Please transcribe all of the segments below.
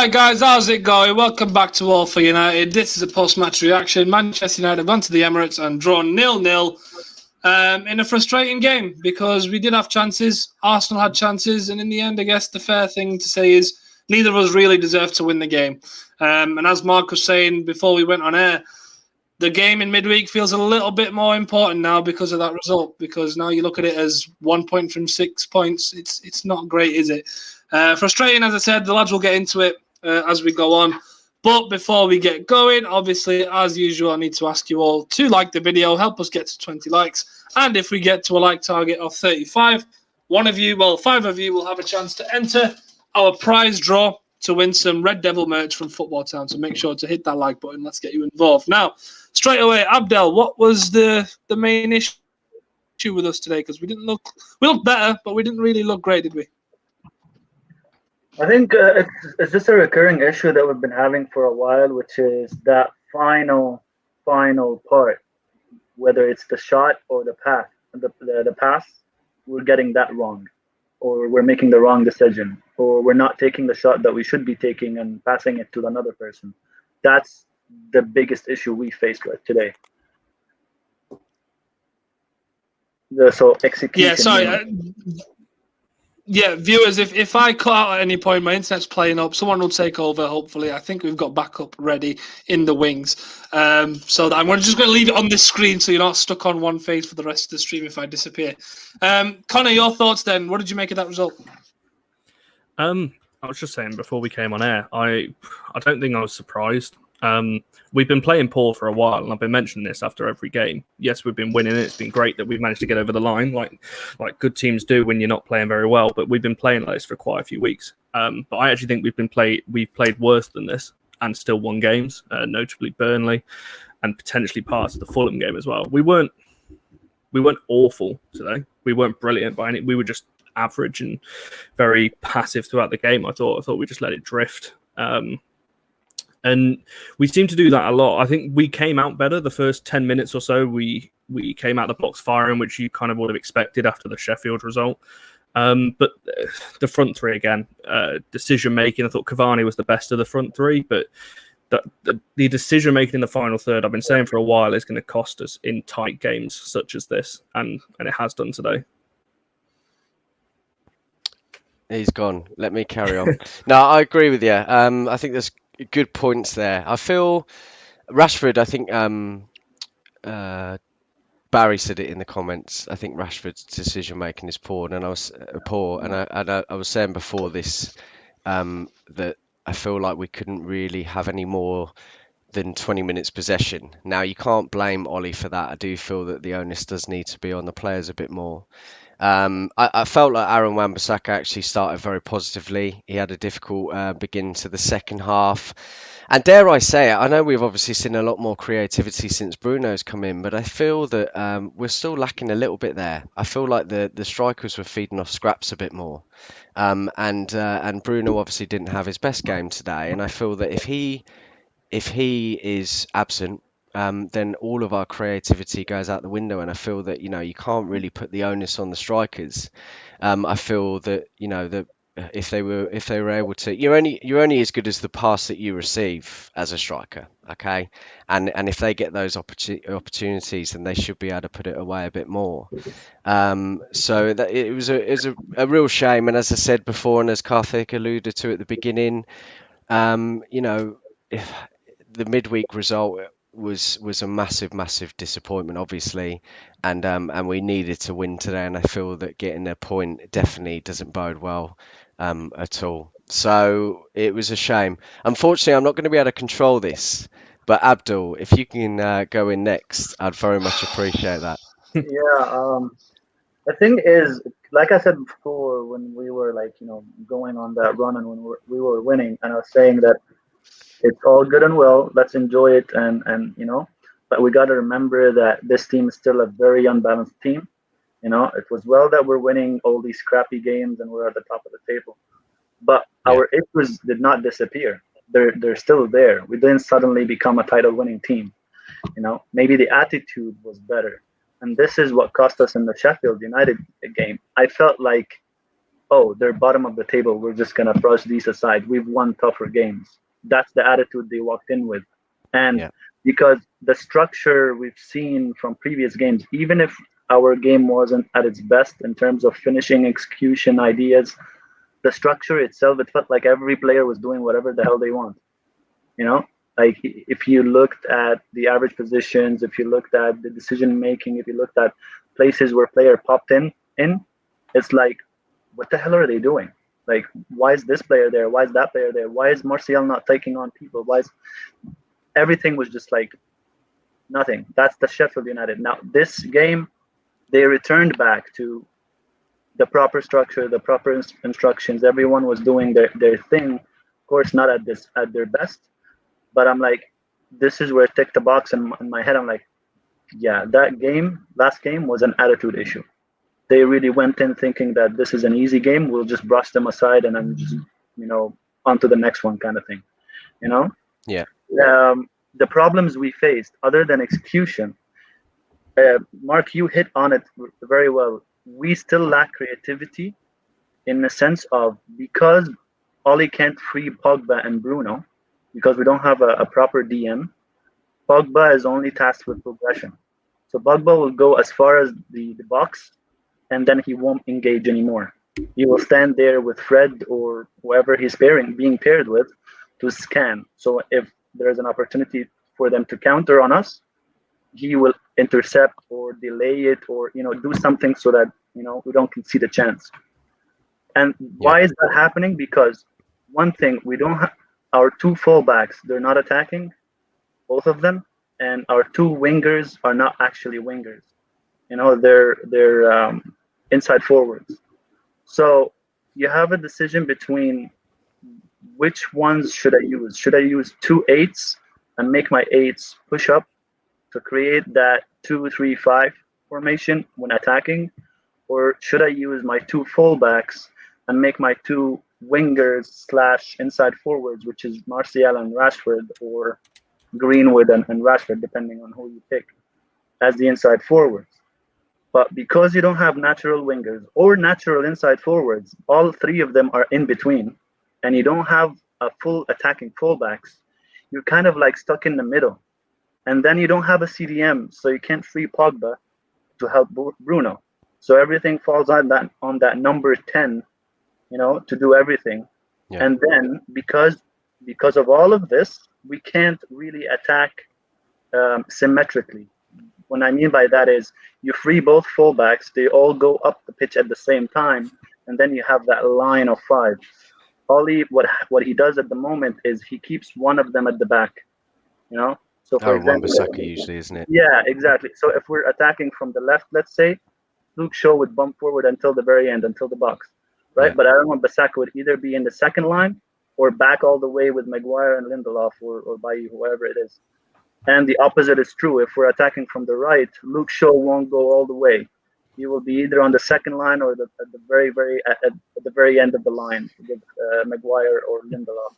Alright guys, how's it going? Welcome back to All for United. This is a post-match reaction. Manchester United went to the Emirates and drawn 0-0 in a frustrating game because we did have chances. Arsenal had chances, and in the end, I guess the fair thing to say is neither of us really deserved to win the game. And as Mark was saying before we went on air, the game in midweek feels a little bit more important now because of that result, because now you look at it as 1 point from 6 points. It's not great, is it? Frustrating, as I said. The lads will get into it as we go on. But before we get going, obviously, as usual, I need to ask you all to like the video, help us get to 20 likes. And if we get to a like target of 35, 5 of you will have a chance to enter our prize draw to win some Red Devil merch from Football Town. So make sure to hit that like button. Let's get you involved. Now, straight away, Abdel, what was the main issue with us today? Because we looked better, but we didn't really look great, did we? I think it's just a recurring issue that we've been having for a while, which is that final part, whether it's the shot or the pass, we're getting that wrong, or we're making the wrong decision, or we're not taking the shot that we should be taking and passing it to another person. That's the biggest issue we faced with today. So execution. Yeah, sorry. Yeah, viewers, if I cut out at any point, my internet's playing up, someone will take over, hopefully. I think we've got backup ready in the wings. So that I'm just going to leave it on this screen so you're not stuck on one face for the rest of the stream if I disappear. Connor, your thoughts then? What did you make of that result? I was just saying before we came on air, I don't think I was surprised. We've been playing poor for a while, and I've been mentioning this after every game. Yes, we've been winning. It's been great that we've managed to get over the line, like good teams do when you're not playing very well. But we've been playing like this for quite a few weeks. But I actually think we've played worse than this and still won games, notably Burnley, and potentially parts of the Fulham game as well. We weren't awful today. We weren't brilliant by any. We were just average and very passive throughout the game. I thought we just let it drift. And we seem to do that a lot. I think we came out better the first 10 minutes or so. We came out the blocks firing, which you kind of would have expected after the Sheffield result. But the front three again, decision making. I thought Cavani was the best of the front three, but the decision making in the final third, I've been saying for a while, is going to cost us in tight games such as this, and it has done today. He's gone. Let me carry on. No, I agree with you. I think there's good points there. I feel Rashford, I think Barry said it in the comments. I think Rashford's decision making is poor, and I was saying before this that I feel like we couldn't really have any more than 20 minutes possession. Now, you can't blame Ollie for that. I do feel that the onus does need to be on the players a bit more. I felt like Aaron Wan-Bissaka actually started very positively. He had a difficult beginning to the second half. And dare I say it, I know we've obviously seen a lot more creativity since Bruno's come in, but I feel that we're still lacking a little bit there. I feel like the strikers were feeding off scraps a bit more. And Bruno obviously didn't have his best game today. And I feel that if he is absent, then all of our creativity goes out the window, and I feel that you can't really put the onus on the strikers. I feel that that if they were able to, you're only as good as the pass that you receive as a striker, okay? And if they get those opportunities, then they should be able to put it away a bit more. So that it was a real shame, and as I said before, and as Karthik alluded to at the beginning, if the midweek result was a massive disappointment, obviously, and we needed to win today, and I feel that getting a point definitely doesn't bode well at all. So it was a shame. Unfortunately, I'm not going to be able to control this, but Abdul, if you can go in next, I'd very much appreciate that. Yeah, the thing is, like I said before, when we were going on that run and when we were winning, and I was saying that it's all good and well. Let's enjoy it, and but we got to remember that this team is still a very unbalanced team. It was well that we're winning all these crappy games and we're at the top of the table, but our issues did not disappear. They're still there. We didn't suddenly become a title-winning team. Maybe the attitude was better, and this is what cost us in the Sheffield United game. I felt like oh, they're bottom of the table, we're just gonna brush these aside. We've won tougher games. That's the attitude they walked in with. And Yeah. because the structure we've seen from previous games, even if our game wasn't at its best in terms of finishing, execution, ideas, the structure itself, it felt like every player was doing whatever the hell they want. You know, like if you looked at the average positions, if you looked at the decision making, if you looked at places where player popped in, it's like, what the hell are they doing? Like, why is this player there? Why is that player there? Why is Martial not taking on people? Why is everything was just like nothing? That's the Sheffield United. Now this game, they returned back to the proper structure, the proper instructions. Everyone was doing their thing. Of course, not at their best, but I'm like, this is where it ticked the box in my head. I'm like, yeah, that game, last game, was an attitude issue. They really went in thinking that this is an easy game. We'll just brush them aside and then just, on to the next one kind of thing. You know? Yeah. The problems we faced, other than execution, Mark, you hit on it very well. We still lack creativity in the sense of, because Oli can't free Pogba and Bruno, because we don't have a proper DM, Pogba is only tasked with progression. So Pogba will go as far as the box, and then he won't engage anymore. He will stand there with Fred or whoever he's being paired with to scan. So if there's an opportunity for them to counter on us, he will intercept or delay it, or do something so that we don't concede a chance. And why is that happening? Because one thing, we don't have our two fullbacks, they're not attacking, both of them, and our two wingers are not actually wingers. They're inside forwards. So you have a decision between which ones should I use. Should I use 2 8s and make my 8s push up to create that 2-3-5 formation when attacking, or should I use my two fullbacks and make my two wingers / inside forwards, which is Martial and Rashford, or Greenwood and Rashford, depending on who you pick, as the inside forwards? But because you don't have natural wingers or natural inside forwards, all three of them are in between, and you don't have a full attacking fullbacks, you're kind of like stuck in the middle. And then you don't have a CDM, so you can't free Pogba to help Bruno. So everything falls on that number 10, to do everything. Yeah. And then because of all of this, we can't really attack symmetrically. What I mean by that is, you free both fullbacks, they all go up the pitch at the same time, and then you have that line of 5. Oli, what he does at the moment is he keeps one of them at the back. So for example, Wan-Bissaka usually, isn't it? Yeah, exactly. So if we're attacking from the left, let's say, Luke Shaw would bump forward until the very end, until the box, right? Yeah. But I don't want Bissaka would either be in the second line or back all the way with Maguire and Lindelof or Bailly, whoever it is. And the opposite is true. If we're attacking from the right, Luke Shaw won't go all the way. He will be either on the second line or at the very end of the line with Maguire or Lindelof.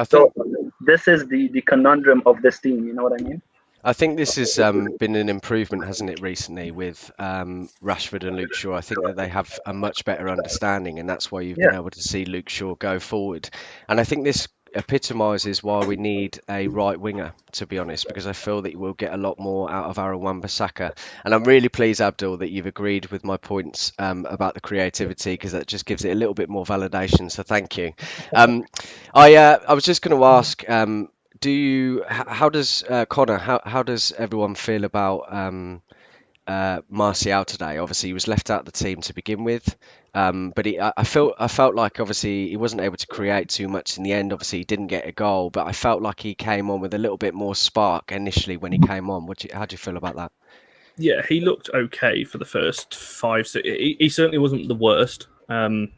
So this is the conundrum of this team. You know what I mean? I think this has been an improvement, hasn't it, recently with Rashford and Luke Shaw. I think that they have a much better understanding, and that's why you've been able to see Luke Shaw go forward. And I think this epitomises why we need a right winger, to be honest, because I feel that we'll get a lot more out of Aaron Wan-Bissaka. And I'm really pleased, Abdul, that you've agreed with my points about the creativity, because that just gives it a little bit more validation. So thank you. I was just going to ask, how does Connor, how does everyone feel about Martial today? Obviously, he was left out of the team to begin with, but I felt like obviously he wasn't able to create too much in the end. Obviously, he didn't get a goal, but I felt like he came on with a little bit more spark initially when he came on. How do you feel about that? Yeah, he looked okay for the first 5, 6. He certainly wasn't the worst out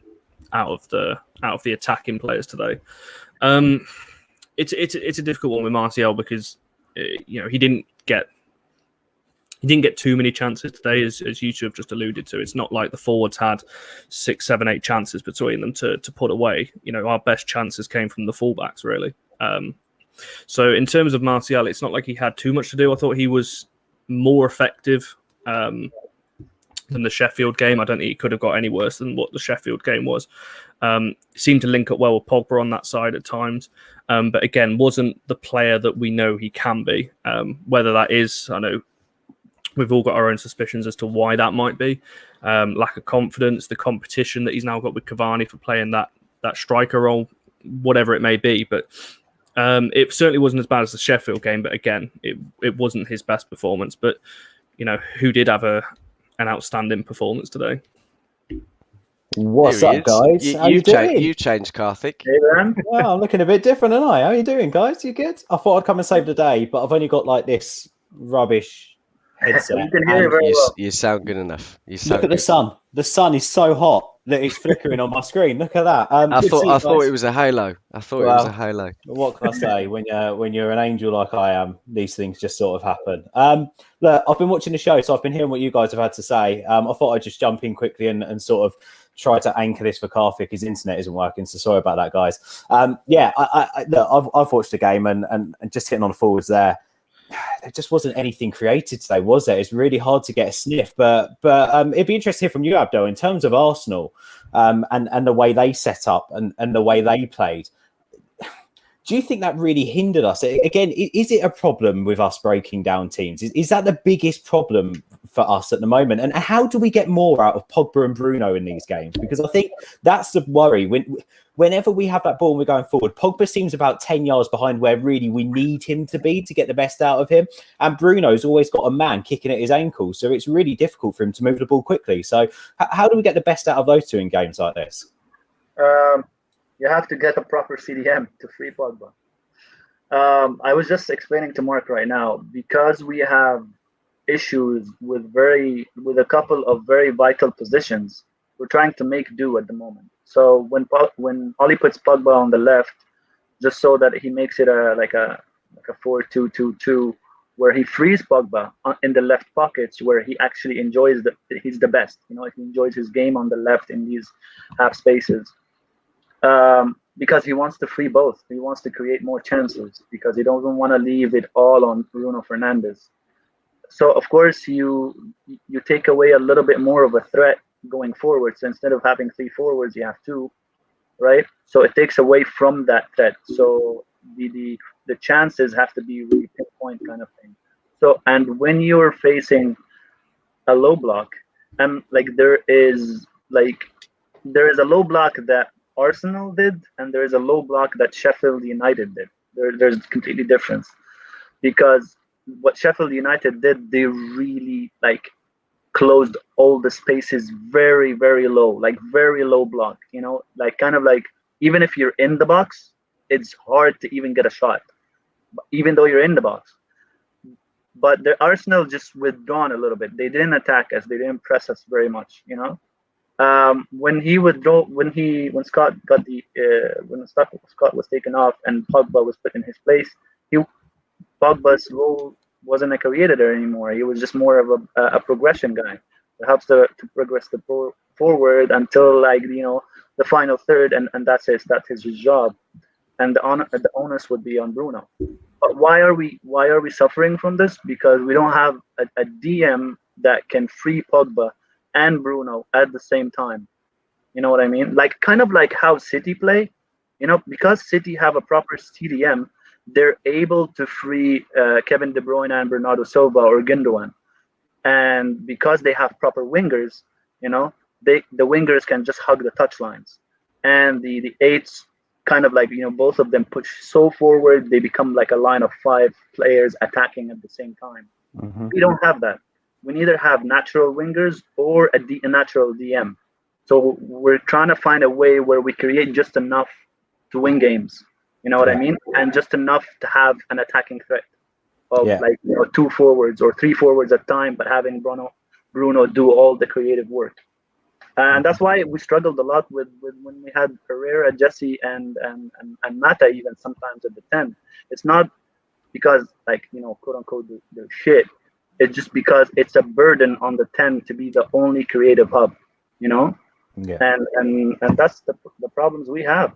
of the attacking players today. It's a difficult one with Martial because he didn't get too many chances today, as you two have just alluded to. It's not like the forwards had 6, 7, 8 chances between them to put away. Our best chances came from the fullbacks, really. So in terms of Martial, it's not like he had too much to do. I thought he was more effective than the Sheffield game. I don't think it could have got any worse than what the Sheffield game was. Seemed to link up well with Pogba on that side at times. But again, wasn't the player that we know he can be. Whether that is, I know we've all got our own suspicions as to why that might be. Lack of confidence, the competition that he's now got with Cavani for playing that striker role, whatever it may be. But it certainly wasn't as bad as the Sheffield game. But again, it wasn't his best performance. But, who did have an outstanding performance today? What's up, guys? How you doing? You changed, Karthik. Hey, man. Well, I'm looking a bit different, aren't I? How are you doing, guys? You good? I thought I'd come and save the day, but I've only got like this rubbish headset. You can hear it very well. You sound good enough. Look at the sun. The sun is so hot that it's flickering on my screen. Look at that. I thought it was a halo. I thought it was a halo. What can I say? When you're an angel like I am, these things just sort of happen. Look, I've been watching the show, so I've been hearing what you guys have had to say. I thought I'd just jump in quickly and sort of try to anchor this for Karthik. His internet isn't working, so sorry about that, guys. I've watched the game and just hitting on the forwards there. There just wasn't anything created today, was there? It's really hard to get a sniff. But it'd be interesting to hear from you, Abdo, in terms of Arsenal and the way they set up and the way they played. Do you think that really hindered us? Again, is it a problem with us breaking down teams? Is that the biggest problem for us at the moment? And how do we get more out of Pogba and Bruno in these games? Because I think that's the worry. Whenever we have that ball and we're going forward, Pogba seems about 10 yards behind where really we need him to be to get the best out of him. And Bruno's always got a man kicking at his ankles. So it's really difficult for him to move the ball quickly. So how do we get the best out of those two in games like this? You have to get a proper CDM to free Pogba. I was just explaining to Mark right now, because we have issues with a couple of very vital positions. We're trying to make do at the moment. So when Oli puts Pogba on the left, just so that he makes it like a 4-2-2-2, where he frees Pogba in the left pockets, where he actually enjoys he's the best. He enjoys his game on the left in these half spaces. Because he wants to free both. He wants to create more chances because he doesn't want to leave it all on Bruno Fernandes. So of course you take away a little bit more of a threat going forward. So instead of having 3 forwards, you have 2, right? So it takes away from that threat. So the chances have to be really pinpoint kind of thing. So, and when you're facing a low block, there is a low block that Arsenal did, and there is a low block that Sheffield United did. There's a completely difference, because what Sheffield United did, they really closed all the spaces very, very low, very low block. Even if you're in the box, it's hard to even get a shot, even though you're in the box. But the Arsenal just withdrawn a little bit. They didn't attack us. They didn't press us very much. When Scott was taken off and Pogba was put in his place, Pogba's role wasn't a creator anymore. He was just more of a progression guy that helps to progress the ball forward until the final third, and that's his job. And the onus would be on Bruno. But why are we suffering from this? Because we don't have a DM that can free Pogba and Bruno at the same time. You know what I mean? Kind of like how City play, because City have a proper CDM, they're able to free Kevin De Bruyne and Bernardo Silva or Gundogan. And because they have proper wingers, the wingers can just hug the touchlines. And the eights kind of both of them push so forward, they become like a line of 5 players attacking at the same time. Mm-hmm. We don't have that. We neither have natural wingers or a natural DM. So we're trying to find a way where we create just enough to win games. You know what I mean? And just enough to have an attacking threat of 2 forwards or 3 forwards at a time, but having Bruno do all the creative work. And that's why we struggled a lot with when we had Pereira, Jesse, and Mata even sometimes at the 10. It's not because quote unquote they're shit. It's just because it's a burden on the 10 to be the only creative hub, Yeah. And that's the problems we have.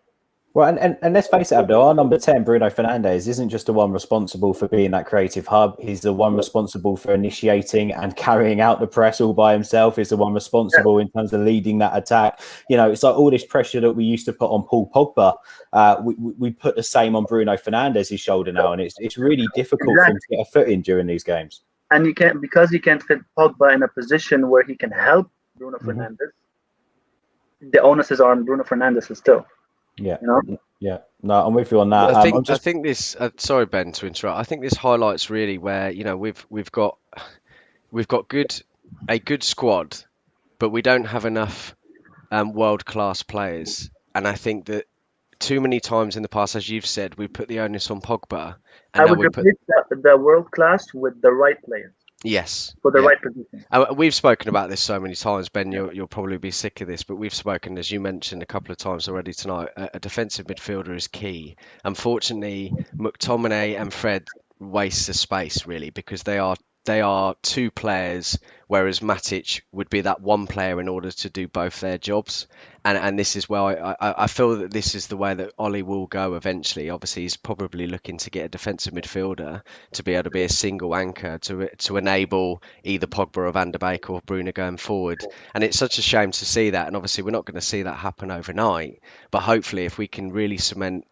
Well, and let's face it, Abdul, our number 10, Bruno Fernandes, isn't just the one responsible for being that creative hub. He's the one responsible for initiating and carrying out the press all by himself. He's the one responsible in terms of leading that attack. You know, it's like all this pressure that we used to put on Paul Pogba. We put the same on Bruno Fernandes' shoulder now, and it's really difficult for him to get a foot in during these games. And you can't, because he can't fit Pogba in a position where he can help Bruno Fernandes. The onus is on Bruno Fernandes still. Yeah, you know? Yeah. No, I'm with you on that. I think this. Sorry, Ben, to interrupt. I think this highlights really where we've got a good squad, but we don't have enough world class players. And I think that too many times in the past, as you've said, we put the onus on Pogba. And I would replace the world class with the right players. Yes. For the right position. We've spoken about this so many times, Ben. You'll probably be sick of this, but we've spoken, as you mentioned, a couple of times already tonight. A defensive midfielder is key. Unfortunately, McTominay and Fred waste the space really because they are two players, whereas Matic would be that one player in order to do both their jobs. And this is where I feel that this is the way that Ollie will go eventually. Obviously, he's probably looking to get a defensive midfielder to be able to be a single anchor to enable either Pogba or Van der Beek or Bruno going forward. And it's such a shame to see that. And obviously, we're not going to see that happen overnight. But hopefully, if we can really cement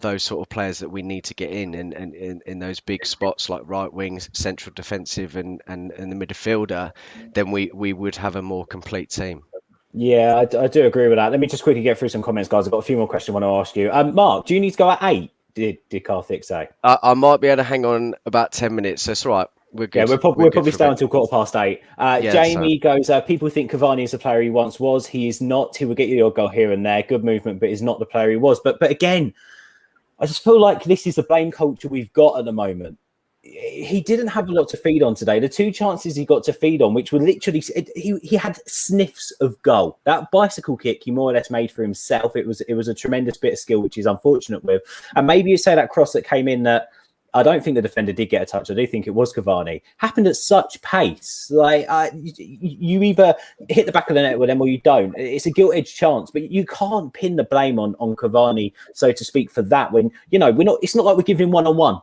those sort of players that we need to get in those big spots like right wings, central defensive and the midfielder, then we would have a more complete team. Yeah, I do agree with that. Let me just quickly get through some comments, guys. I've got a few more questions I want to ask you. Mark, do you need to go at 8? Did Karthik say? I might be able to hang on about 10 minutes. That's all right. We're good. Yeah, we'll probably stay until 8:15. Jamie goes, people think Cavani is the player he once was. He is not. He will get you the odd goal here and there. Good movement, but is not the player he was. But again, I just feel like this is the blame culture we've got at the moment. He didn't have a lot to feed on today. The two chances he got to feed on, which were literally, he had sniffs of goal. That bicycle kick he more or less made for himself. It was a tremendous bit of skill, which he's unfortunate with. And maybe you say that cross that came in that I don't think the defender did get a touch. I do think it was Cavani. Happened at such pace. Like you either hit the back of the net with them or you don't. It's a gilt-edged chance, but you can't pin the blame on Cavani, so to speak, for that. When we're not. It's not like we're giving one-on-one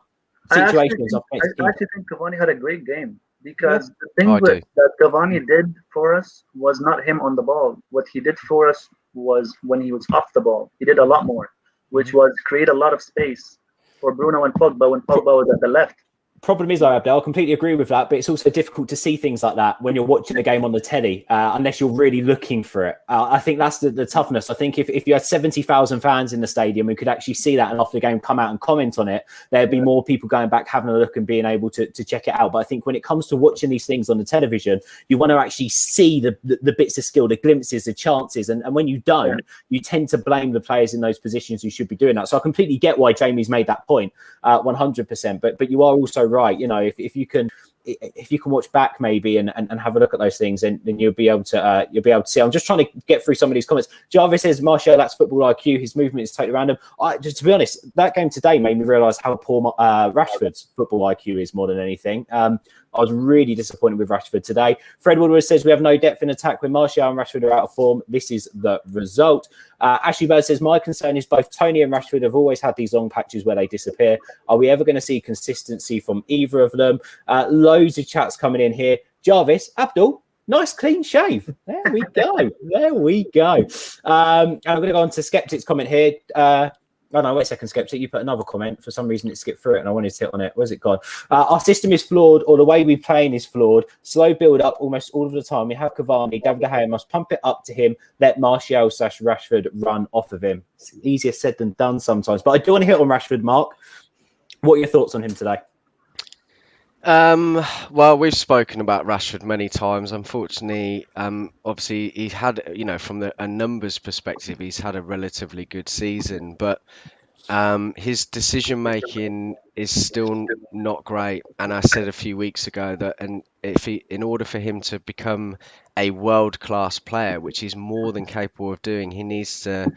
situations. I actually think Cavani had a great game because the thing that Cavani did for us was not him on the ball. What he did for us was when he was off the ball. He did a lot more, which was create a lot of space for Bruno and Pogba when Pogba was at the left. Problem is, though, Abdel, I completely agree with that, but it's also difficult to see things like that when you're watching a game on the telly, unless you're really looking for it. I think that's the toughness. I think if you had 70,000 fans in the stadium, we could actually see that and after the game come out and comment on it, there'd be more people going back, having a look and being able to check it out. But I think when it comes to watching these things on the television, you want to actually see the bits of skill, the glimpses, the chances. And when you don't, you tend to blame the players in those positions who should be doing that. So I completely get why Jamie's made that point, 100%. But you are also right. If you can watch back maybe and have a look at those things, then you'll be able to see. I'm just trying to get through some of these comments. Jarvis says, Martial, that's football IQ. His movement is totally random. Just to be honest, that game today made me realise how poor Rashford's football IQ is more than anything. I was really disappointed with Rashford today. Fred Woodward says we have no depth in attack when Martial and Rashford are out of form. This is the result. Ashley Bird says, my concern is both Tony and Rashford have always had these long patches where they disappear. Are we ever going to see consistency from either of them? Loads of chats coming in here. Jarvis, Abdul, nice clean shave. There we go. There we go. I'm going to go on to Skeptic's comment here. Oh, no, wait a second, Skeptic. You put another comment. For some reason, it skipped through it, and I wanted to hit on it. Where's it gone? Our system is flawed, or the way we playing is flawed. Slow build-up almost all of the time. We have Cavani. David De Gea must pump it up to him. Let Martial/Rashford run off of him. It's easier said than done sometimes. But I do want to hit on Rashford, Mark. What are your thoughts on him today? Well, we've spoken about Rashford many times. Unfortunately, obviously he had, from a numbers perspective, he's had a relatively good season, but his decision making is still not great. And I said a few weeks ago that, in order for him to become a world-class player, which he's more than capable of doing, he needs to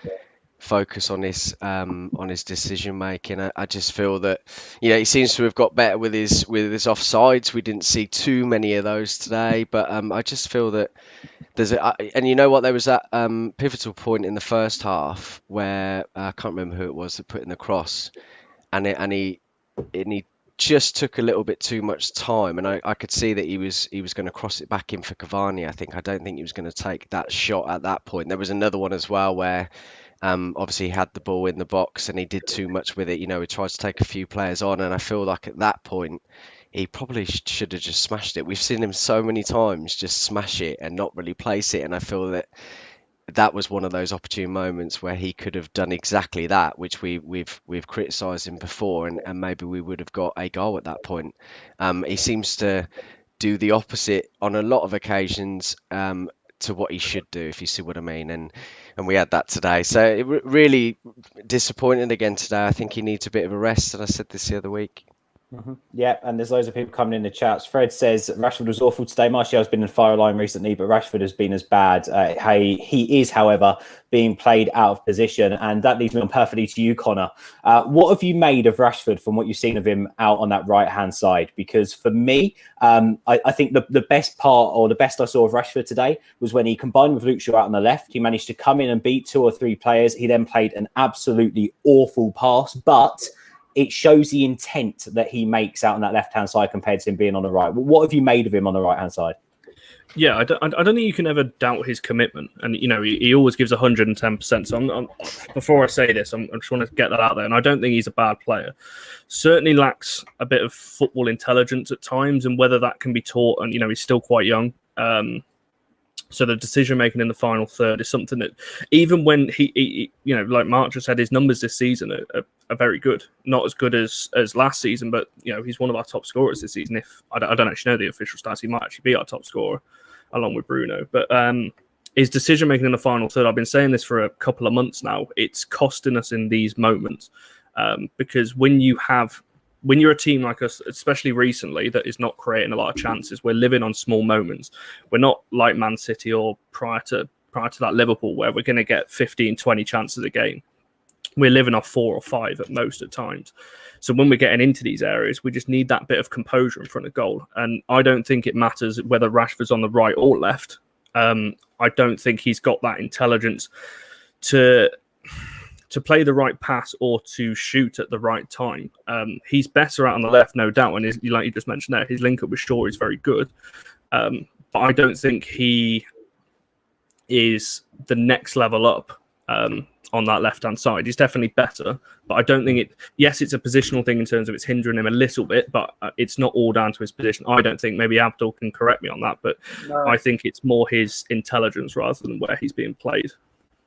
focus on his decision making. I just feel that he seems to have got better with his offsides. We didn't see too many of those today, but I just feel that and you know what? There was that pivotal point in the first half where I can't remember who it was that put in the cross, and he just took a little bit too much time, and I could see that he was going to cross it back in for Cavani. I don't think he was going to take that shot at that point. There was another one as well where obviously he had the ball in the box and he did too much with it. He tried to take a few players on, and I feel like at that point he probably should have just smashed it. We've seen him so many times just smash it and not really place it, and I feel that was one of those opportune moments where he could have done exactly that, which we've criticised him before, and maybe we would have got a goal at that point. He seems to do the opposite on a lot of occasions to what he should do, if you see what I mean, and we had that today. So it really disappointed again today. I think he needs a bit of a rest, and I said this the other week. Yeah, and there's loads of people coming in the chats. Fred says Rashford was awful today. Martial's been in fire line recently, but Rashford has been as bad. He is, however, being played out of position, and that leads me on perfectly to you, Connor. What have you made of Rashford from what you've seen of him out on that right-hand side? Because for me, I think the best part, or the best I saw of Rashford today, was when he combined with Luke Shaw out on the left. He managed to come in and beat 2 or 3 players. He then played an absolutely awful pass, but it shows the intent that he makes out on that left-hand side compared to him being on the right. What have you made of him on the right-hand side? Yeah, I don't think you can ever doubt his commitment, and he always gives 110%. So before I say this, I just want to get that out there. And I don't think he's a bad player. Certainly lacks a bit of football intelligence at times, and whether that can be taught. And he's still quite young. So the decision making in the final third is something that, even when he like Mark just said, his numbers this season are very good. Not as good as last season, but he's one of our top scorers this season. If I don't actually know the official stats, he might actually be our top scorer along with Bruno. But his decision making in the final third, I've been saying this for a couple of months now, it's costing us in these moments because when you're a team like us, especially recently, that is not creating a lot of chances, we're living on small moments. We're not like Man City or prior to that Liverpool, where we're going to get 15, 20 chances a game. We're living off 4 or 5 at most at times. So when we're getting into these areas, we just need that bit of composure in front of goal. And I don't think it matters whether Rashford's on the right or left. I don't think he's got that intelligence to play the right pass or to shoot at the right time. He's better out on the left, no doubt. And like you just mentioned there, his link up with Shaw is very good. But I don't think he is the next level up on that left-hand side. He's definitely better, but I don't think yes, it's a positional thing in terms of it's hindering him a little bit, but it's not all down to his position. I don't think, maybe Abdul can correct me on that, but no. I think it's more his intelligence rather than where he's being played.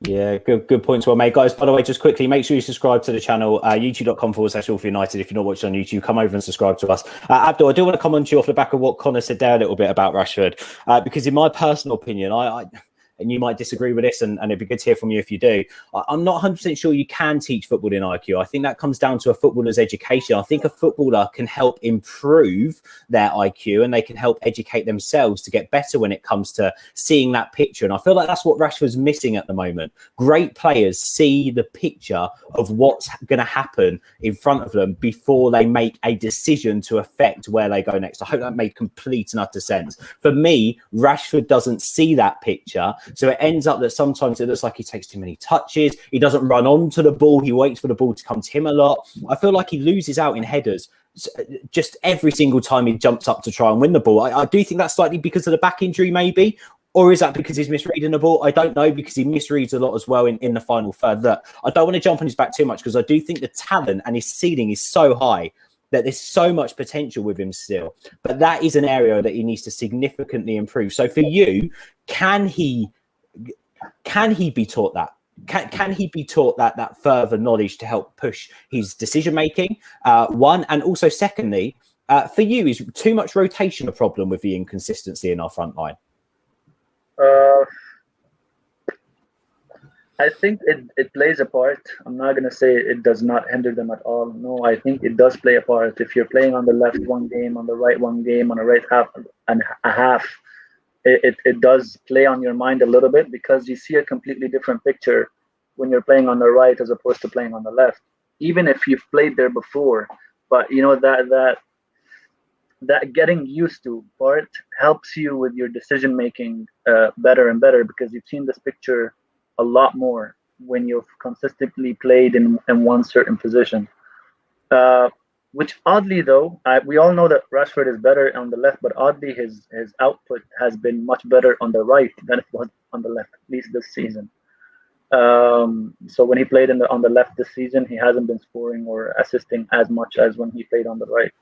Yeah, good points well made. Guys, by the way, just quickly, make sure you subscribe to the channel, youtube.com/AllForUnited. If you're not watching on YouTube, come over and subscribe to us. Abdul, I do want to comment to you off the back of what Connor said there a little bit about Rashford, because in my personal opinion, I and you might disagree with this, and it'd be good to hear from you if you do. I'm not 100% sure you can teach football in IQ. I think that comes down to a footballer's education. I think a footballer can help improve their IQ, and they can help educate themselves to get better when it comes to seeing that picture. And I feel like that's what Rashford's missing at the moment. Great players see the picture of what's going to happen in front of them before they make a decision to affect where they go next. I hope that made complete and utter sense. For me, Rashford doesn't see that picture. So it ends up that sometimes it looks like he takes too many touches. He doesn't run onto the ball. He waits for the ball to come to him a lot. I feel like he loses out in headers just every single time he jumps up to try and win the ball. I do think that's slightly because of the back injury, maybe. Or is that because he's misreading the ball? I don't know, because he misreads a lot as well in the final third. That I don't want to jump on his back too much, because I do think the talent and his ceiling is so high that there's so much potential with him still. But that is an area that he needs to significantly improve. So for you, can he be taught that? Can he be taught that further knowledge to help push his decision making? One, and also secondly, for you, is too much rotation a problem with the inconsistency in our front line? I think it plays a part. I'm not going to say it does not hinder them at all. No, I think it does play a part. If you're playing on the left one game, on the right one game, on a right half and a half, it does play on your mind a little bit, because you see a completely different picture when you're playing on the right as opposed to playing on the left, even if you've played there before. But you know that that getting used to part helps you with your decision making better and better, because you've seen this picture a lot more when you've consistently played in one certain position. Uh, which oddly though, we all know that Rashford is better on the left, but oddly his output has been much better on the right than it was on the left, at least this season. So when he played on the left this season, he hasn't been scoring or assisting as much as when he played on the right.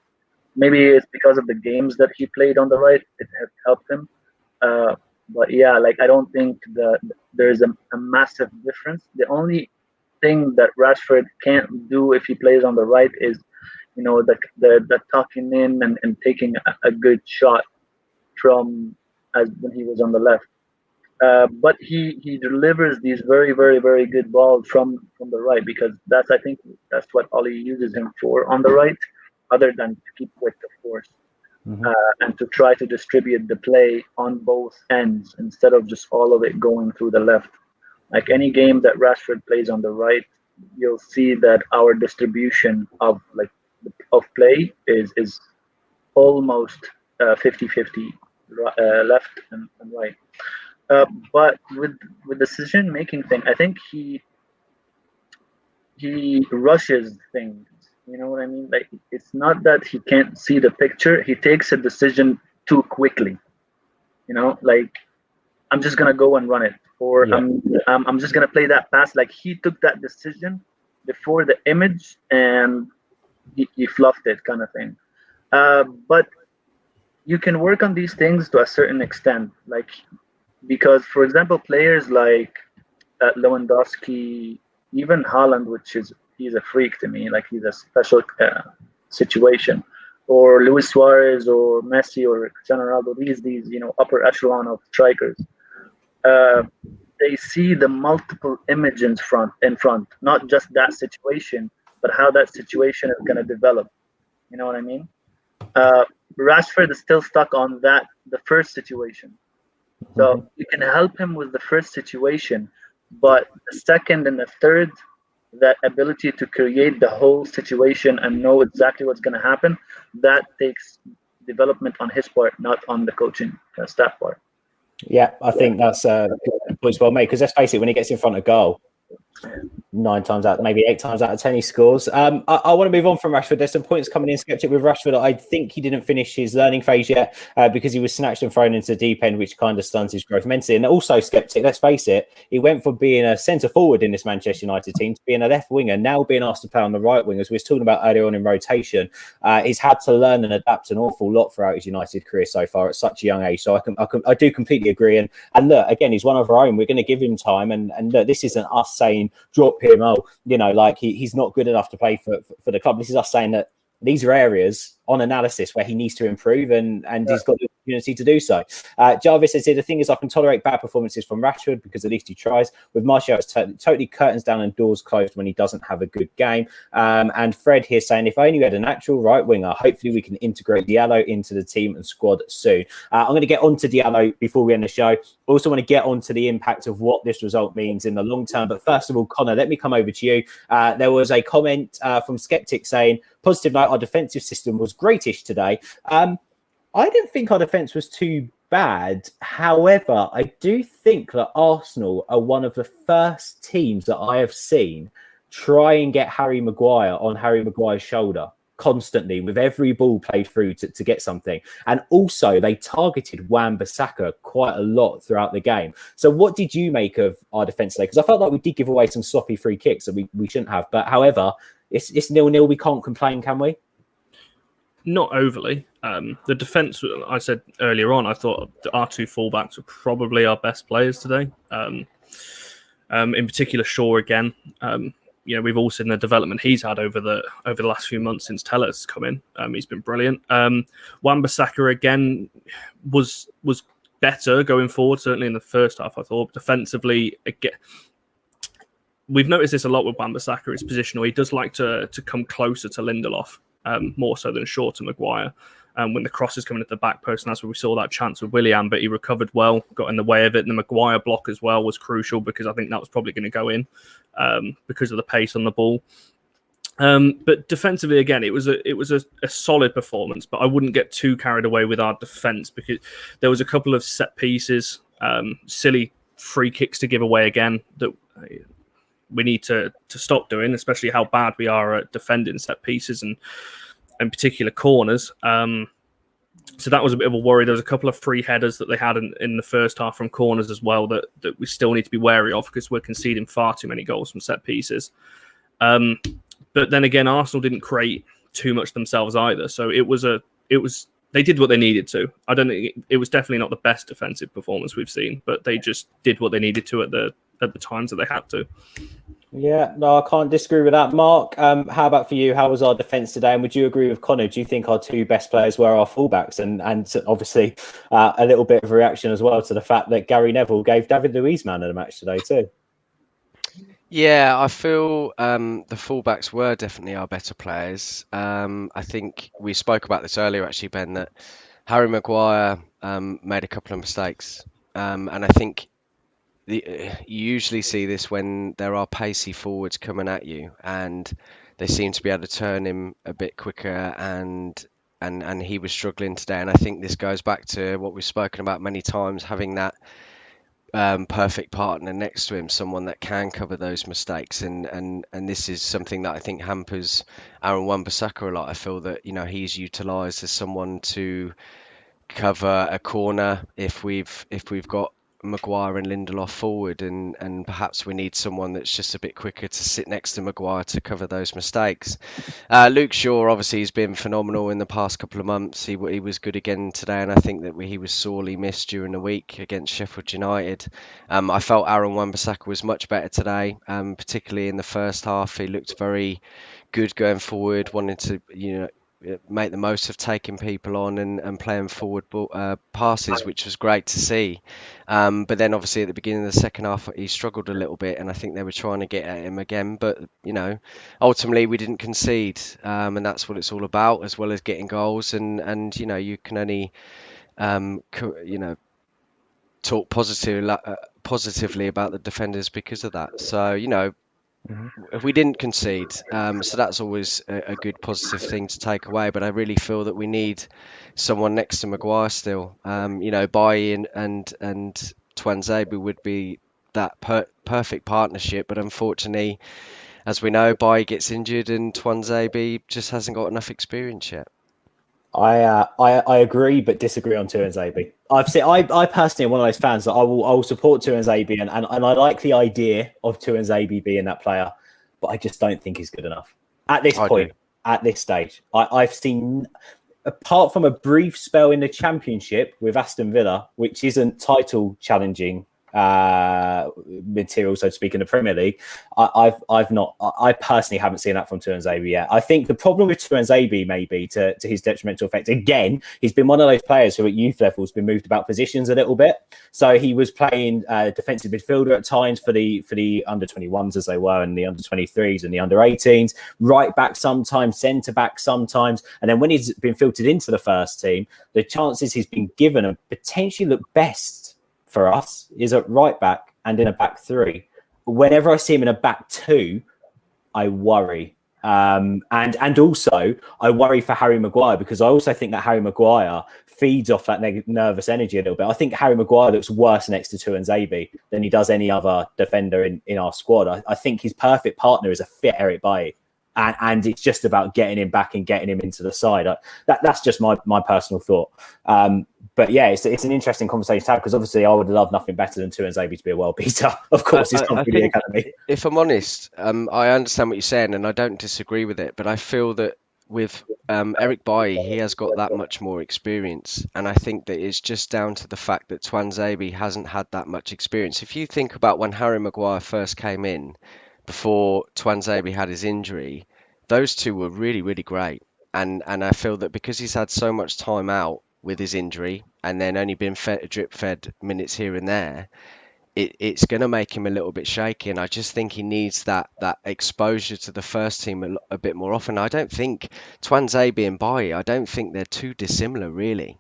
Maybe it's because of the games that he played on the right; it has helped him. But yeah, like I don't think that there's a massive difference. The only thing that Rashford can't do if he plays on the right is, the tucking in and taking a good shot from as when he was on the left. But he delivers these very very very good balls from the right, because I think that's what Oli uses him for on the right, other than to keep width, of course, and to try to distribute the play on both ends instead of just all of it going through the left. Like any game that Rashford plays on the right, you'll see that our distribution of play is almost 50-50, left and right. But with decision making thing, I think he rushes things. You know what I mean? Like, it's not that he can't see the picture; he takes a decision too quickly. Like, I'm just gonna go and run it, or Yeah. I'm just gonna play that pass. Like, he took that decision before the image, and he fluffed it, kind of thing. But you can work on these things to a certain extent, like, because, for example, players like Lewandowski, even Haaland, he's a freak to me. Like, he's a special situation, or Luis Suarez, or Messi, or Cristiano Ronaldo. These upper echelon of strikers. They see the multiple image in front, not just that situation, but how that situation is going to develop. You know what I mean? Rashford is still stuck on the first situation. So you can help him with the first situation, but the second and the third, that ability to create the whole situation and know exactly what's going to happen, that takes development on his part, not on the coaching staff part. Yeah, I think that's points well made, because let's face it, when he gets in front of goal, 8 times out of 10 he scores. I want to move on from Rashford. There's some points coming in. Skeptic with Rashford, I think he didn't finish his learning phase yet, because he was snatched and thrown into the deep end, which kind of stunts his growth mentally. And also, Skeptic, let's face it, he went from being a centre forward in this Manchester United team to being a left winger, now being asked to play on the right wing, as we were talking about earlier on in rotation. He's had to learn and adapt an awful lot throughout his United career so far at such a young age. So I do completely agree. And look, again, he's one of our own. We're going to give him time. And look, this isn't us saying drop him. Like he's not good enough to play for the club. This is us saying that these are areas on analysis where he needs to improve, and he's got the opportunity to do so. Jarvis says here, the thing is, I can tolerate bad performances from Rashford because at least he tries. With Martial, it's totally curtains down and doors closed when he doesn't have a good game. And Fred here saying, if only we had an actual right winger, hopefully we can integrate Diallo into the team and squad soon. I'm going to get on to Diallo before we end the show. Also want to get on to the impact of what this result means in the long term. But first of all, Connor, let me come over to you. There was a comment from Skeptic saying, positive note, our defensive system was greatish today. I didn't think our defence was too bad. However, I do think that Arsenal are one of the first teams that I have seen try and get Harry Maguire on Harry Maguire's shoulder constantly with every ball played through to get something. And also they targeted Wan-Bissaka quite a lot throughout the game. So what did you make of our defence today? Because I felt like we did give away some sloppy free kicks that we shouldn't have. But however, it's 0-0. We can't complain, can we? Not overly. The defence, I said earlier on, I thought our two fullbacks were probably our best players today. In particular, Shaw again. We've all seen the development he's had over the last few months since Teller's come in. He's been brilliant. Wan-Bissaka again was better going forward. Certainly in the first half, I thought defensively again. We've noticed this a lot with Wan-Bissaka. It's positional. He does like to come closer to Lindelof. More so than Shaw to Maguire. When the cross is coming at the back post, and that's where we saw that chance with Willian, but he recovered well, got in the way of it. And the Maguire block as well was crucial, because I think that was probably going to go in because of the pace on the ball. But defensively, again, it was a solid performance. But I wouldn't get too carried away with our defense because there was a couple of set pieces, silly free kicks to give away again that we need to stop doing, especially how bad we are at defending set pieces and in particular corners. So that was a bit of a worry. There was a couple of free headers that they had in the first half from corners as well that we still need to be wary of because we're conceding far too many goals from set pieces. But then again, Arsenal didn't create too much themselves either. So they did what they needed to. I don't think it was definitely not the best defensive performance we've seen, but they just did what they needed to at the times that they had to. Yeah, no, I can't disagree with that. Mark, how about for you? How was our defence today? And would you agree with Connor? Do you think our two best players were our fullbacks? And obviously a little bit of a reaction as well to the fact that Gary Neville gave David Luiz man of the match today too. Yeah, I feel the fullbacks were definitely our better players. I think we spoke about this earlier, actually, Ben, that Harry Maguire made a couple of mistakes. And I think you usually see this when there are pacey forwards coming at you, and they seem to be able to turn him a bit quicker, and he was struggling today. And I think this goes back to what we've spoken about many times, having that perfect partner next to him, someone that can cover those mistakes, and this is something that I think hampers Aaron Wan-Bissaka a lot. I feel that he's utilised as someone to cover a corner if we've got Maguire and Lindelof forward, and perhaps we need someone that's just a bit quicker to sit next to Maguire to cover those mistakes. Luke Shaw obviously has been phenomenal in the past couple of months. He was good again today, and I think that he was sorely missed during the week against Sheffield United. I felt Aaron Wan-Bissaka was much better today, particularly in the first half. He looked very good going forward, wanting to make the most of taking people on and playing forward passes, which was great to see. But then obviously at the beginning of the second half, he struggled a little bit, and I think they were trying to get at him again. But, ultimately we didn't concede, and that's what it's all about, as well as getting goals. And you can only, talk positively about the defenders because of that. So, we didn't concede, so that's always a good positive thing to take away. But I really feel that we need someone next to Maguire still. Bailly and Tuanzebe would be that perfect partnership. But unfortunately, as we know, Bailly gets injured and Tuanzebe just hasn't got enough experience yet. I agree, but disagree on Tuanzebe. I personally am one of those fans that I will support Tuanzebe, and I like the idea of Tuanzebe being that player, but I just don't think he's good enough at this point, at this stage. I've seen, apart from a brief spell in the Championship with Aston Villa, which isn't title challenging material, so to speak, in the Premier League, I personally haven't seen that from Tuanzebe yet. I think the problem with Tuanzebe may be to his detrimental effect. Again, he's been one of those players who at youth level has been moved about positions a little bit. So he was playing defensive midfielder at times for the under 21s as they were, and the under 23s and the under 18s, right back sometimes, centre back sometimes, and then when he's been filtered into the first team, the chances he's been given and potentially look best for us is at right back and in a back three. Whenever I see him in a back two, I worry. And also I worry for Harry Maguire, because I also think that Harry Maguire feeds off that nervous energy a little bit. I think Harry Maguire looks worse next to Tuanzebe than he does any other defender in our squad. I think his perfect partner is a fit Eric Bailly. And it's just about getting him back and getting him into the side. That's just my personal thought. But yeah, it's an interesting conversation to have, because obviously I would love nothing better than Tuanzebe to be a world beater. Of course, he's come through the academy. If I'm honest, I understand what you're saying, and I don't disagree with it. But I feel that with Eric Bailly, he has got that much more experience, and I think that it's just down to the fact that Tuanzebe hasn't had that much experience. If you think about when Harry Maguire first came in, before Tuanzebe had his injury, those two were really, really great. And I feel that because he's had so much time out with his injury and then only been drip fed minutes here and there, it's going to make him a little bit shaky. And I just think he needs that exposure to the first team a bit more often. I don't think Tuanzebe and Bailly, I don't think they're too dissimilar, really.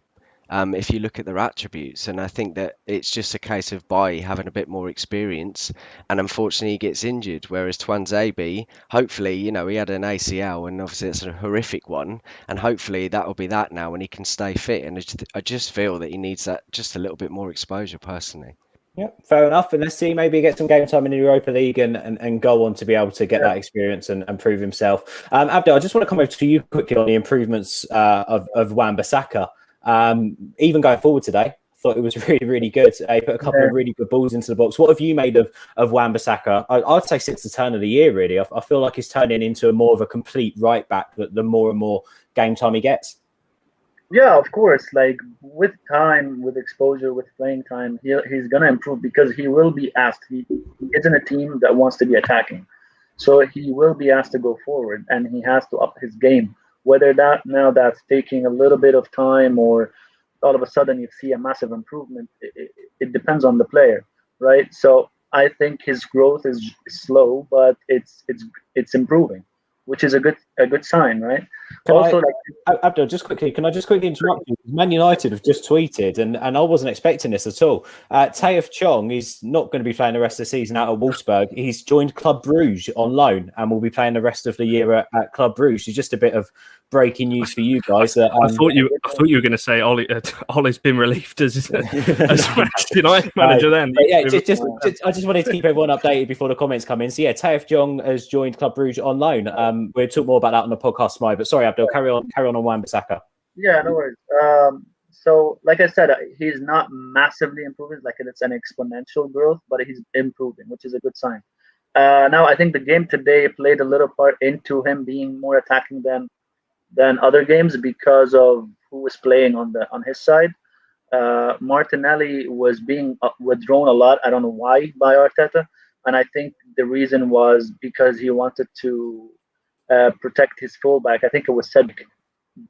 if you look at their attributes. And I think that it's just a case of Bailly having a bit more experience, and unfortunately he gets injured, whereas Twanzebe, hopefully, you know, he had an ACL, and obviously it's a horrific one, and hopefully that'll be that now and he can stay fit. And I just feel that he needs that just a little bit more exposure personally. Yeah, fair enough. And let's see, maybe get some game time in the Europa League and go on to be able to get that experience and prove himself. Abdel, I just want to come over to you quickly on the improvements of Wan-Bissaka. Even going forward today, thought it was really, really good. He put a couple of really good balls into the box. What have you made of Wan-Bissaka? I'd say since the turn of the year, really. I feel like he's turning into more of a complete right back the more and more game time he gets. Yeah, of course. Like with time, with exposure, with playing time, he's gonna improve because he will be asked. He is in a team that wants to be attacking, so he will be asked to go forward, and he has to up his game. Whether that's taking a little bit of time or all of a sudden you see a massive improvement, it depends on the player, right? So I think his growth is slow, but it's improving, which is a good sign, right? Abdul, can I just quickly interrupt you? Man United have just tweeted, and I wasn't expecting this at all. Taif Chong is not going to be playing the rest of the season out of Wolfsburg. He's joined Club Brugge on loan and will be playing the rest of the year at Club Brugge. It's just a bit of breaking news for you guys. I thought you were going to say Ollie's been relieved as United manager. Then, yeah, I just wanted to keep everyone updated before the comments come in. So yeah, Taif Chong has joined Club Brugge on loan. We'll talk more about that on the podcast tomorrow. But sorry, Abdul, carry on Wan-Bissaka. Yeah, no worries. So like I said, he's not massively improving. Like it's an exponential growth, but he's improving, which is a good sign. Now I think the game today played a little part into him being more attacking than other games because of who was playing on his side. Martinelli was being withdrawn a lot. I don't know why by Arteta, and I think the reason was because he wanted to protect his fullback. I think it was Cedric,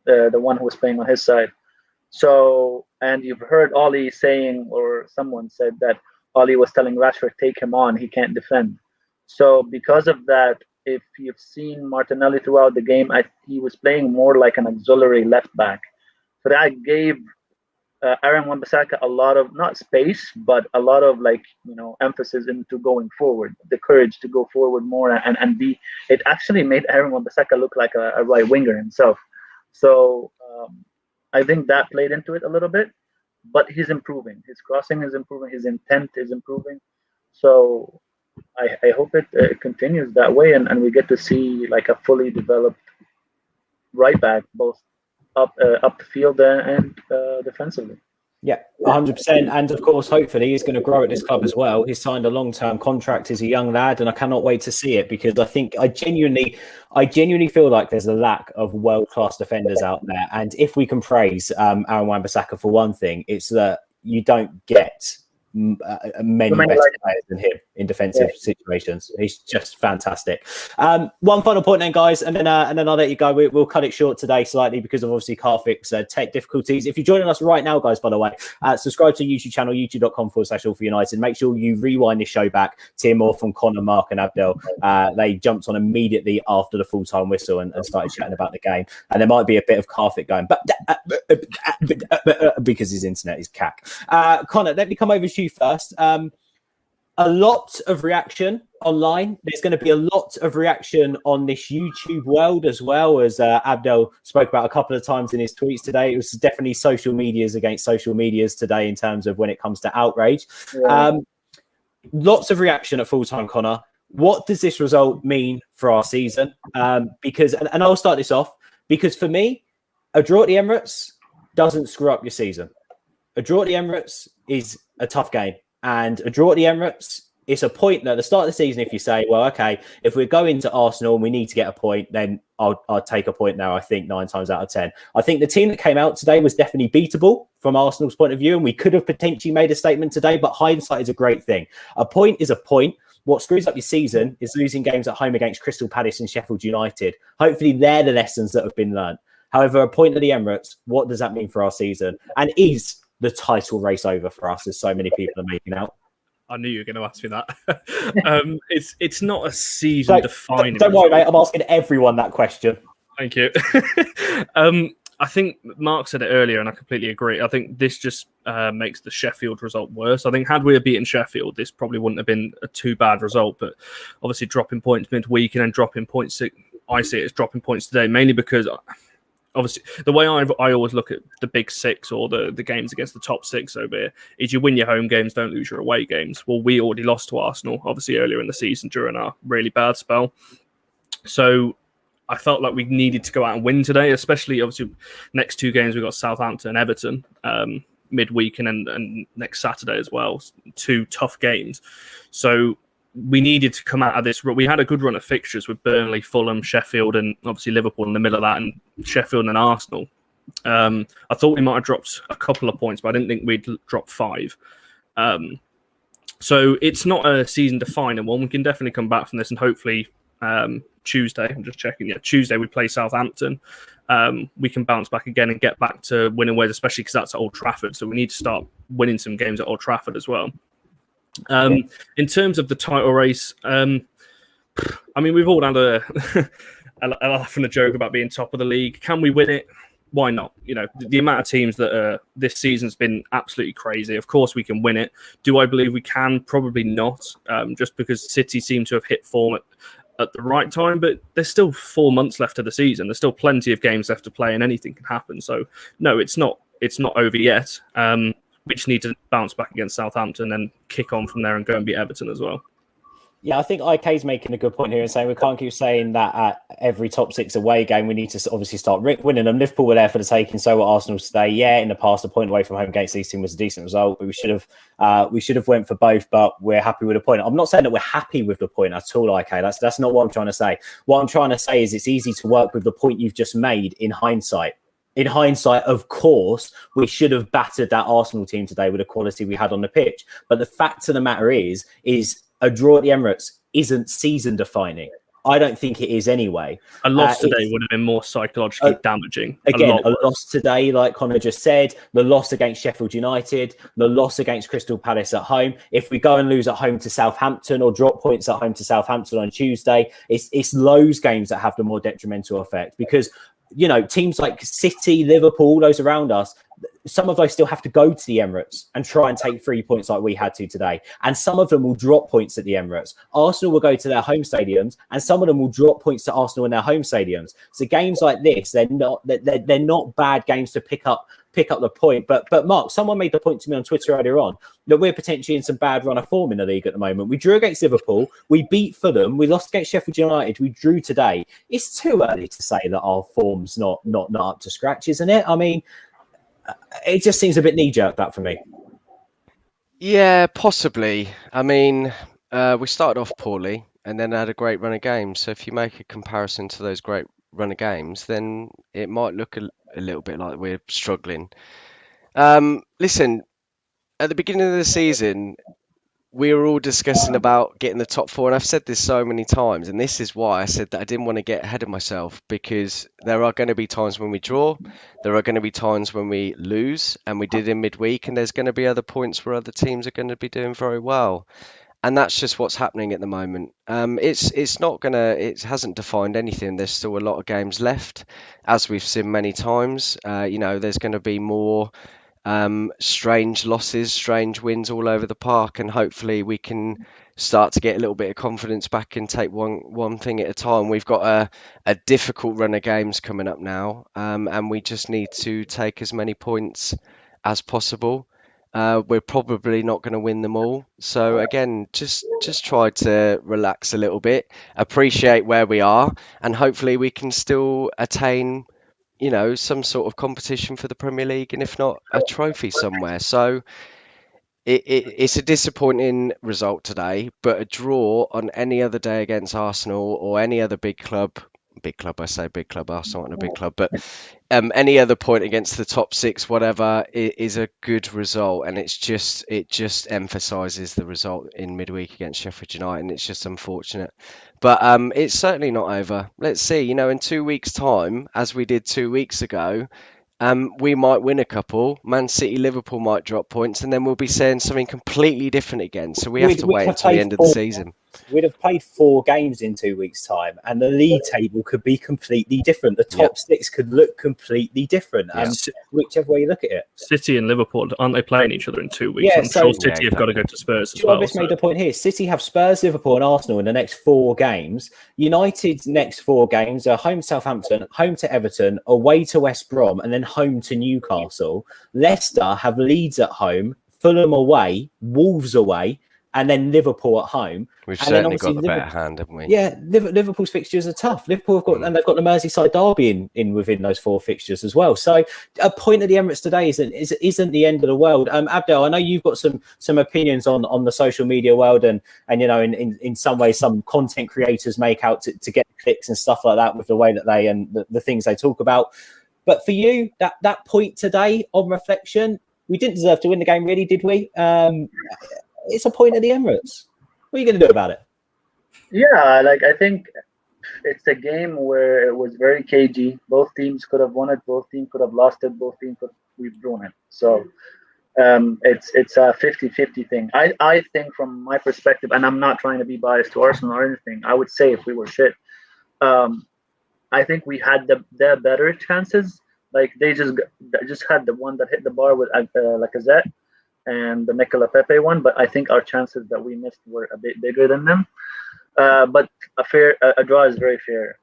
the one who was playing on his side. So, and you've heard Ollie saying, or someone said that Ollie was telling Rashford, take him on, he can't defend. So because of that, if you've seen Martinelli throughout the game, he was playing more like an auxiliary left back. So that gave Aaron Wan-Bissaka a lot of, not space, but a lot of emphasis into going forward, the courage to go forward more and be. It actually made Aaron Wan-Bissaka look like a right winger himself. So I think that played into it a little bit, but he's improving. His crossing is improving. His intent is improving. So I hope it continues that way, and we get to see like a fully developed right back, both up the field and defensively. Yeah, 100%. And of course, hopefully he's going to grow at this club as well. He's signed a long-term contract as a young lad, and I cannot wait to see it because I genuinely feel like there's a lack of world-class defenders out there. And if we can praise Aaron Wan-Bissaka for one thing, it's that you don't get many better players than him in defensive situations. He's just fantastic. One final point then, guys, and then I'll let you go. We'll cut it short today slightly because of obviously Karthik's tech difficulties. If you're joining us right now, guys, by the way, subscribe to the YouTube channel, youtube.com/all4united. Make sure you rewind this show back to hear more from Connor, Mark and Abdel. They jumped on immediately after the full-time whistle and started chatting about the game. And there might be a bit of Karthik going, but because his internet is cack. Connor, let me come over to you first. A lot of reaction online. There's going to be a lot of reaction on this YouTube world as well, as Abdel spoke about a couple of times in his tweets today. It was definitely social medias against social medias today in terms of when it comes to outrage. Lots of reaction at full-time, Connor. What does this result mean for our season? Because I'll start this off, because for me, a draw at the Emirates doesn't screw up your season. A draw at the Emirates is a tough game. And a draw at the Emirates, it's a point at the start of the season. If you say, well, okay, if we're going to Arsenal and we need to get a point, then I'll take a point now, I think 9 times out of 10. I think the team that came out today was definitely beatable from Arsenal's point of view, and we could have potentially made a statement today, but hindsight is a great thing. A point is a point. What screws up your season is losing games at home against Crystal Palace and Sheffield United. Hopefully they're the lessons that have been learned. However, a point at the Emirates, what does that mean for our season? And is the title race over for us, as so many people are making out? I knew you were going to ask me that. It's not a season defining. Don't worry, mate. I'm asking everyone that question. Thank you. I think Mark said it earlier, and I completely agree. I think this just makes the Sheffield result worse. I think had we beaten Sheffield, this probably wouldn't have been a too bad result. But obviously, dropping points midweek and then dropping points, I see it as dropping points today, mainly because obviously the way I always look at the big six or the games against the top six over here is you win your home games, don't lose your away games. Well, we already lost to Arsenal, obviously, earlier in the season during our really bad spell. So I felt like we needed to go out and win today, especially obviously next two games we've got Southampton and Everton midweek and next Saturday as well. Two tough games. So we needed to come out of this. We had a good run of fixtures with Burnley, Fulham, Sheffield, and obviously Liverpool in the middle of that, and Sheffield and Arsenal. I thought we might have dropped a couple of points, but I didn't think we'd drop 5. So it's not a season-defining one. We can definitely come back from this, and hopefully Tuesday, I'm just checking. Yeah, Tuesday we play Southampton. We can bounce back again and get back to winning ways, especially because that's at Old Trafford. So we need to start winning some games at Old Trafford as well. In terms of the title race, I mean, we've all had a laugh and a joke about being top of the league. Can we win it? Why not? You know, the amount of teams that this season's been absolutely crazy. Of course, we can win it. Do I believe we can? Probably not. Just because City seem to have hit form at the right time, but there's still 4 months left of the season. There's still plenty of games left to play, and anything can happen. So, no, it's not over yet. We just need to bounce back against Southampton and kick on from there and go and beat Everton as well. Yeah, I think IK's making a good point here and saying we can't keep saying that at every top 6 away game we need to obviously start winning them. Liverpool were there for the taking, so were Arsenal today. Yeah, in the past, a point away from home against these teams was a decent result, but we should have went for both. But we're happy with the point. I'm not saying that we're happy with the point at all, IK. That's not what I'm trying to say. What I'm trying to say is it's easy to work with the point you've just made in hindsight. In hindsight, of course, we should have battered that Arsenal team today with the quality we had on the pitch. But the fact of the matter is a draw at the Emirates isn't season-defining. I don't think it is anyway. A loss today would have been more psychologically damaging. Again, a loss today, like Connor just said, the loss against Sheffield United, the loss against Crystal Palace at home. If we go and lose at home to Southampton or drop points at home to Southampton on Tuesday, it's those games that have the more detrimental effect because, you know, teams like City, Liverpool, all those around us, some of those still have to go to the Emirates and try and take 3 points like we had to today. And some of them will drop points at the Emirates. Arsenal will go to their home stadiums and some of them will drop points to Arsenal in their home stadiums. So games like this, they're not bad games to pick up the point. But Mark, someone made the point to me on Twitter earlier on that we're potentially in some bad run of form in the league at the moment. We drew against Liverpool, we beat Fulham, we lost against Sheffield United, we drew today. It's too early to say that our form's not up to scratch, isn't it? I mean, it just seems a bit knee-jerk, that for me. Yeah, possibly. I mean, we started off poorly and then had a great run of games. So if you make a comparison to those great run of games, then it might look a little bit like we're struggling. Listen, at the beginning of the season, we were all discussing about getting the top 4, and I've said this so many times, and this is why I said that I didn't want to get ahead of myself, because there are going to be times when we draw, there are going to be times when we lose, and we did in midweek, and there's going to be other points where other teams are going to be doing very well. And that's just what's happening at the moment. It hasn't defined anything. There's still a lot of games left, as we've seen many times. There's going to be more strange losses, strange wins all over the park, and hopefully we can start to get a little bit of confidence back and take one thing at a time. We've got a difficult run of games coming up now, and we just need to take as many points as possible. We're probably not going to win them all. So again, just try to relax a little bit, appreciate where we are, and hopefully we can still attain, some sort of competition for the Premier League, and if not, a trophy somewhere. So it's a disappointing result today, but a draw on any other day against Arsenal or any other big club, Arsenal aren't a big club, but any other point against the top 6, whatever, is a good result, and it just emphasises the result in midweek against Sheffield United, and it's just unfortunate. But it's certainly not over. Let's see, in 2 weeks' time, as we did 2 weeks ago, we might win a couple. Man City, Liverpool might drop points, and then we'll be saying something completely different again. So we have to wait until the end of the season. we'd have played 4 games in 2 weeks' time, and the league table could be completely different. The top 6 could look completely different, whichever way you look at it. City and Liverpool, aren't they playing each other in 2 weeks? Yeah, I'm sure City have got to go to Spurs as well. Jarvis made a point here. City have Spurs, Liverpool, and Arsenal in the next 4 games. United's next 4 games are home to Southampton, home to Everton, away to West Brom, and then home to Newcastle. Leicester have Leeds at home, Fulham away, Wolves away, and then Liverpool at home. We've and certainly got the better hand, haven't we? Yeah, Liverpool's fixtures are tough. Liverpool have got, and they've got the Merseyside derby in within those 4 fixtures as well. So a point at the Emirates today isn't the end of the world. Abdel, I know you've got some opinions on the social media world, and you know, in some ways, some content creators make out to get clicks and stuff like that with the way that they and the things they talk about. But for you, that point today, on reflection, we didn't deserve to win the game, really, did we? It's a point at the Emirates. What are you going to do about it? Yeah, like I think it's a game where it was very cagey. Both teams could have won it. Both teams could have lost it. Both teams could have drawn it. So it's a 50-50 thing. I think from my perspective, and I'm not trying to be biased to Arsenal or anything, I would say if we were shit, I think we had the better chances. Like they just had the one that hit the bar with Lacazette and the Nicola Pepe one, but I think our chances that we missed were a bit bigger than them. But a draw is very fair.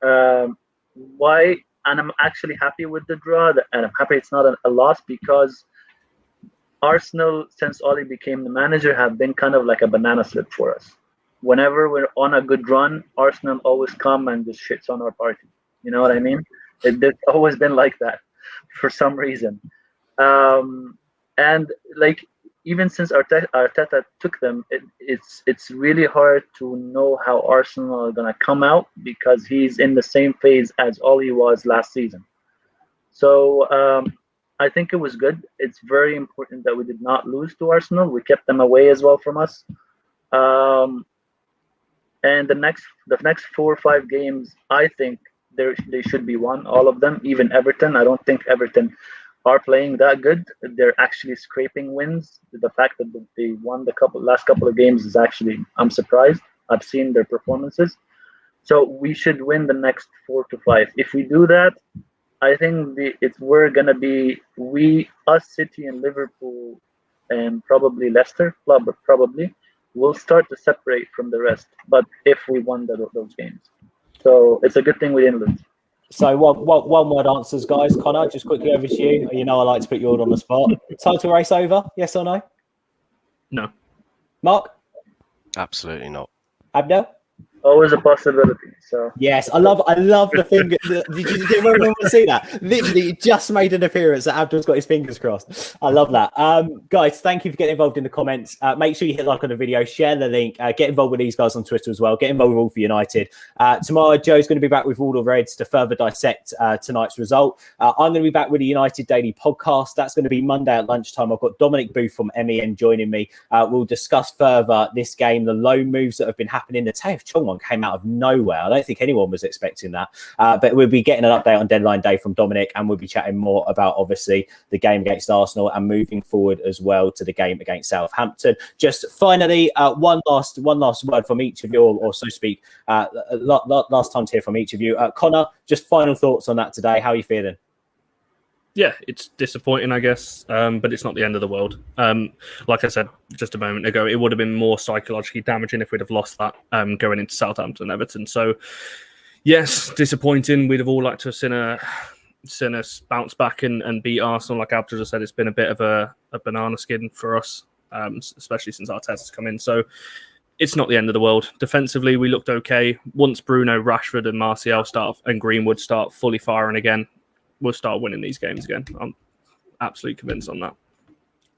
Why? And I'm actually happy with the draw, and I'm happy it's not a loss, because Arsenal, since Oli became the manager, have been kind of like a banana slip for us. Whenever we're on a good run, Arsenal always come and just shits on our party. You know what I mean? It's always been like that for some reason. And like, even since Arteta took them, it's really hard to know how Arsenal are going to come out, because he's in the same phase as Oli was last season. So I think it was good. It's very important that we did not lose to Arsenal. We kept them away as well from us. And the next 4 or 5 games, I think they should be won, all of them, even Everton. I don't think Everton are playing that good. They're actually scraping wins. The fact that they won the last couple of games is actually, I'm surprised. I've seen their performances. So we should win the next 4 to 5. If we do that, I think we're going to be, us, City and Liverpool, and probably Leicester, probably, will start to separate from the rest. But if we won those games. So it's a good thing we didn't lose. So one word answers, guys. Connor, just quickly over to you. You know I like to put you all on the spot. Title race over? Yes or no? No. Mark? Absolutely not. Abdel? Always a possibility. So yes, I love the finger. Did everyone want to see that? Literally, it just made an appearance that Abdul's got his fingers crossed. I love that. Guys, thank you for getting involved in the comments. Make sure you hit like on the video, share the link, get involved with these guys on Twitter as well. Get involved with All for United. Tomorrow, Joe's going to be back with all the Reds to further dissect tonight's result. I'm going to be back with the United Daily podcast. That's going to be Monday at lunchtime. I've got Dominic Booth from MEN joining me. We'll discuss further this game, the loan moves that have been happening. The Taif Chong one came out of nowhere. I don't think anyone was expecting that. But we'll be getting an update on deadline day from Dominic, and we'll be chatting more about, obviously, the game against Arsenal and moving forward as well to the game against Southampton. Just finally, one last word from each of you, or so to speak, last time to hear from each of you. Connor, just final thoughts on that today. How are you feeling? Yeah, it's disappointing, I guess, but it's not the end of the world. Like I said just a moment ago, it would have been more psychologically damaging if we'd have lost that going into Southampton and Everton. So, yes, disappointing. We'd have all liked to have seen us bounce back and beat Arsenal. Like Abdul just said, it's been a bit of a banana skin for us, especially since Arteta's come in. So, it's not the end of the world. Defensively, we looked okay. Once Bruno, Rashford and Martial and Greenwood start fully firing again, we'll start winning these games again. I'm absolutely convinced on that.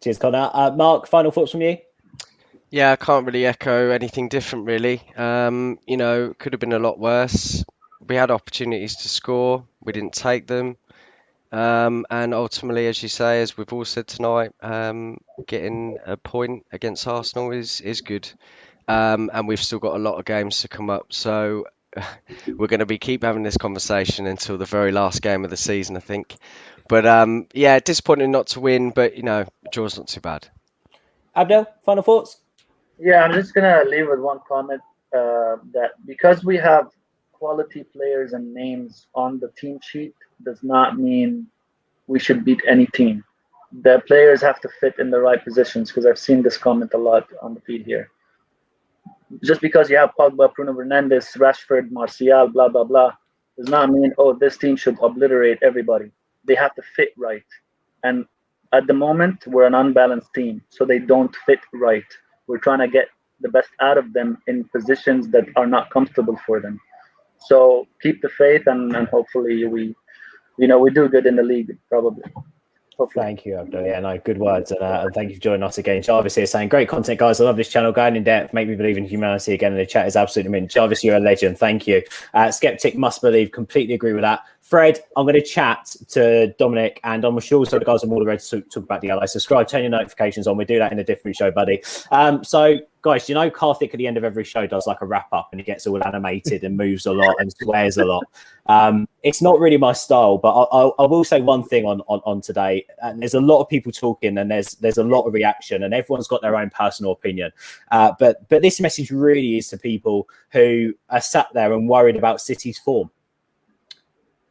Cheers, Connor. Mark, final thoughts from you? Yeah, I can't really echo anything different, really. Could have been a lot worse. We had opportunities to score. We didn't take them. And ultimately, as you say, as we've all said tonight, getting a point against Arsenal is good. And we've still got a lot of games to come up. So we're going to keep having this conversation until the very last game of the season, I think. But disappointing not to win, but draw's not too bad. Abdel, final thoughts? yeah, I'm just gonna leave with one comment. that because we have quality players and names on the team sheet does not mean we should beat any team. The players have to fit in the right positions, because I've seen this comment a lot on the feed here. Just because you have Pogba, Bruno Fernandes, Rashford, Martial, blah, blah, blah, does not mean, oh, this team should obliterate everybody. They have to fit right. And at the moment, we're an unbalanced team, so they don't fit right. We're trying to get the best out of them in positions that are not comfortable for them. So keep the faith, and hopefully we do good in the league, probably. Hopefully. Thank you, Abdul. Yeah, no, good words. And thank you for joining us again. Jarvis here saying, great content, guys. I love this channel. Going in depth, make me believe in humanity again. And the chat is absolutely mint. Jarvis, you're a legend. Thank you. Skeptic must believe. Completely agree with that. Fred, I'm going to chat to Dominic, and I'm sure also the guys are more ready to talk about the allies. Subscribe, turn your notifications on. We do that in a different show, buddy. So, guys, you know, Karthik at the end of every show does like a wrap up, and he gets all animated and moves a lot and swears a lot. It's not really my style, but I will say one thing on today. And there's a lot of people talking, and there's a lot of reaction, and everyone's got their own personal opinion. But this message really is to people who are sat there and worried about City's form.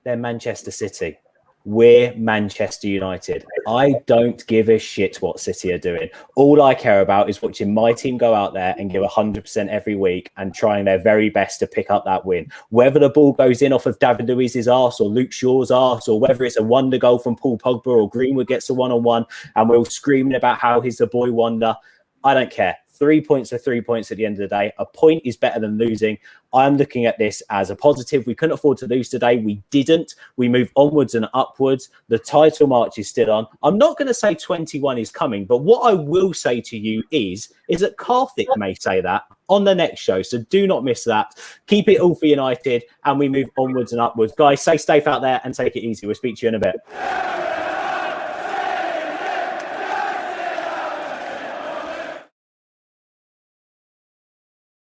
They're Manchester City. We're Manchester United. I don't give a shit what City are doing. All I care about is watching my team go out there and give 100% every week and trying their very best to pick up that win. Whether the ball goes in off of David Luiz's arse or Luke Shaw's arse, or whether it's a wonder goal from Paul Pogba or Greenwood gets a one-on-one and we're all screaming about how he's the boy wonder, I don't care. 3 points are 3 points at the end of the day. A point is better than losing. I'm looking at this as a positive. We couldn't afford to lose today. We didn't. We move onwards and upwards. The title march is still on. I'm not going to say 21 is coming, but what I will say to you is that Karthik may say that on the next show. So do not miss that. Keep it all for United, and we move onwards and upwards. Guys, stay safe out there and take it easy. We'll speak to you in a bit.